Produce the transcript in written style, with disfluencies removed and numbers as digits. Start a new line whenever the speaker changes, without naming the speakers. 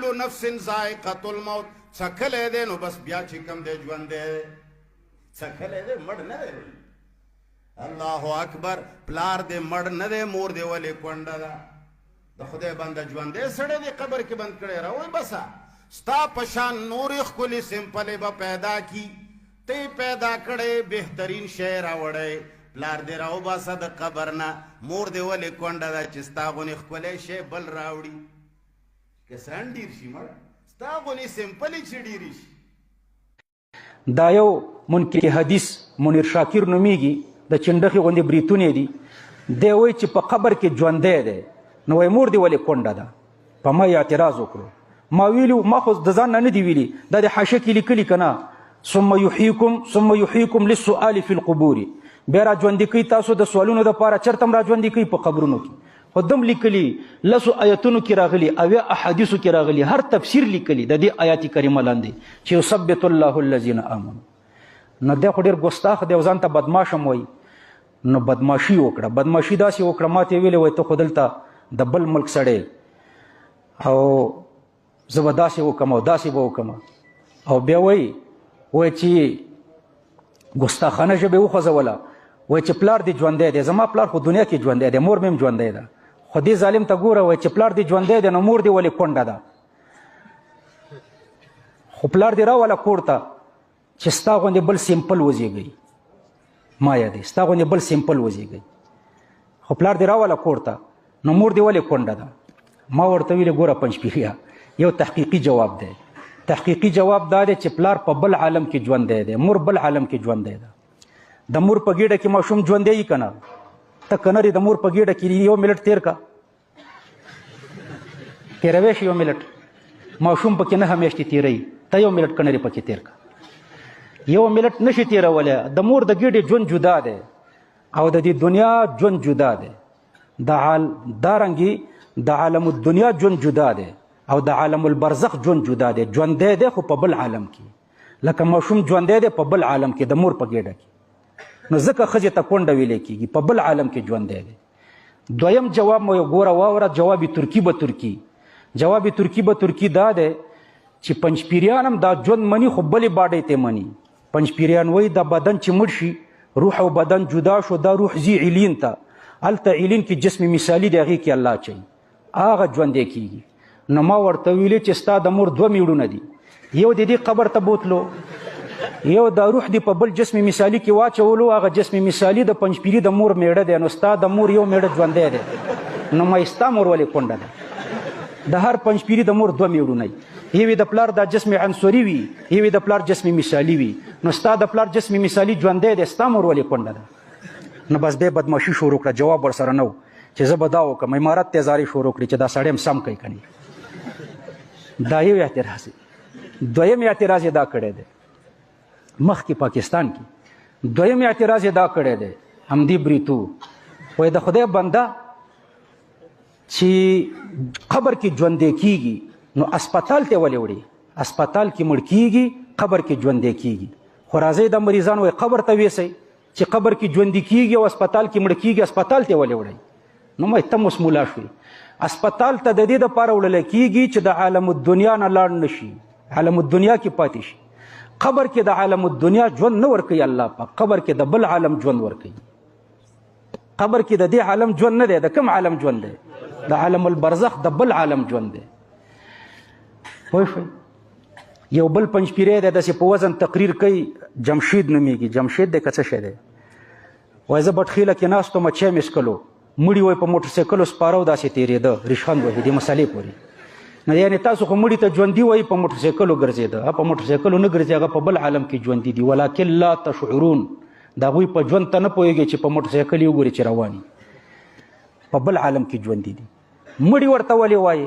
کل نفس ذائقة الموت څکلی دی نو بس بیا چې کوم دی ژوند دی څکلی دی مړ نه دی الله اکبر پلار دی مړ نه دی مور دی ولې کونډه ده د خدای بنده ژوندی سړی دی قبر کې بند کړی راوی بسه ستا په شان نورې ښکلې سمپلې به پیدا کی ته پیدا کړی بهترین شی راوړی پلار دی راوباسه د قبر نه مور دی ولې کونډه ده چې ستا غونې ښکلی شی بل راوړي کسان ډېر شي مړه ستا غونې سمپلې چې ډېرې شي
دا یو منکر حدیث منیر شاکر نومیږي د چنډخې غوندې بریتونې دي دی وایي چې په قبر کې ژوندی دی نو وایي مور دې ولې کونډه ده په ما یې اعتراض وکړو ما ویلي ما خو د ځان نه دي ویلي دا د حاشیه کې لیکلي که نه ثم یحییکم للسؤال فی القبور بیا را ژوندي کوي تاسو د سوالونو دپاره چېرته هم را ژوندي کوي په قبرونو کې خو دم لیکلي لسو آیتونو کې راغلي اویا احادیثو کې راغلي هر تفسیر لیکلي د دې آیات کریمه لاندې چې یثبت الله الذین آمنوا نو دی خو ډېر ګستاخ دی او ځان ته بدماش هم وایي نو بدماشي وکړه بدماشي داسې وکړه ما ته یې ویلې وایي ته خو دلته د بل ملک سړی او زه به داسې وکړم او داسې به وکړم او بیا وایي چې ګستاخانه ژبه وخوځوله وایي چې پلار دې ژوندی دی زما پلار خو دنیا کې ژوندی دی مور مې هم ژوندی ده خو دې ظالم ته ګوره وایي چې پلار دې ژوندی دی نو مور دې ولې کونډه ده خو پلار دې راوله کور ته چې ستا غوندې بل سمپل وزېږئ ما یادوي ستا غوندې بل سمپل وزېږئ خو پلار دې راوله کور ته نو مور دې ولې کونډه ده ما ورته ویلې ګوره پنجپیریا یو تحقیقي جواب دی تحقیقي جواب دا دی چې پلار په بل عالم کې ژوندی دی مور بل عالم کې ژوندی ده د مور په ګېډه کې ماشوم ژوندی وي که نه ته که نه د مور په ګېډه کې یو منټ تېر که تېروی شي یو منټ ماشوم پکې نه همیشتې تېروي ته یو منټ که نرې پکې تېر که یو منټ نشي تېرولی د مور د ګېډې ژوند جدا دی او د دې دنیا ژوند جدا دی دارنګې د عالم الدنیا ژوند جدا دی او د عالم البرزخ ژوند جدا دی ژوندی دی خو په بل عالم کې لکه ماشوم ژوندی دی په بل عالم کې د مور په ګېډه کې نو ځکه ښځې ته کونډه ویلی کېږي په بل عالم کې ژوندی دی دویم جواب مو یو ګوره واوره جواب ترکي به ترکي جواب ترکي به ترکي دا دی چې پنجپیریان هم دا ژوند مني خو بلې باډۍ ته مني پنجپیریان وایي دا بدن چې مړ شي روح او بدن جدا شو دا روح ځي علین ته هلته علین کې جسم مثالي دی هغې کې الله اچوي هغه ژوندی کېږي نو ما ورته ویلې چې ستا د مور دوه میړونه دي یو د دې قبر ته بوتلو یو دا روح دی په بل جسم مثالي کې واچولو هغه جسم مثالي د پنجپیري د مور میړه دی نو ستا د مور یو میړه ژوندی دی نو ما ستا مور ولې کونډه ده د هر پنجپیري د مور دوه میړونه یوې د پلار دا جسم عنصري وي یوې د پلار جسم مثالي وي نو ستا د پلار جسم مثالي ژوندی دی ستا مور ولې کونډه ده نو بس بیا بدماشي شروع کړه جواب ورسره نه و چې زه به دا وکړم امارت ته زارې شروع کړي چې دا سړی هم سم کوي که نه دا یو اعتراض دی دویم اعتراض یې دا کړی دی مخکې پاکستان کې دویم اعتراض یې دا کړی دی همدې بریتو وایي د خدای بنده چې قبر کې ژوندی کېږي نو اسپتال ته ولې وړي اسپتال کې مړ کېږي قبر کې ژوندی کېږي خو راځئ د مریضان وایي قبر ته ویسئ چې قبر کې ژوندي کېږي او اسپتال کې مړ کېږي اسپتال ته ولې وړئ نو مې ته اوس مولا شوي اسپتال ته د دې دپاره وړلی کېږي چې د عالم الدنیا نه لاړ نه شي عالم الدنیا کې پاتې شي قبر کې د عالم الدنیا ژوند نه ورکوي الله پاک قبر کې د بل عالم ژوند ورکوي قبر کې د دې عالم ژوند نه دی د کوم عالم ژوند دی د عالم البرزخ د بل عالم ژوند دی پوه شوئ یو بل پنجپیری دی داسې په وزن تقریر کوي جمشید نومیږي جمشید دی که څه شی دی وایي زه بټخیله کې ناست وم چای مې څکلو مړي وایي په موټرسایکلو سپاره داسې تېرېده ریشخند وهي دې مسالې پورې نو یعنې تاسو خو مړي ته ژوندي وایي په موټرسایکلو ګرځېده په موټرسایکلو نه ګرځي هغه په بل عالم کې ژوندي دي ولکن لا تشعرون د هغوی په ژوند ته نه پوهېږي چې په موټرسایکل یې وګوري چې روان په بل عالم کې ژوندي دي مړي ورته ولې وایي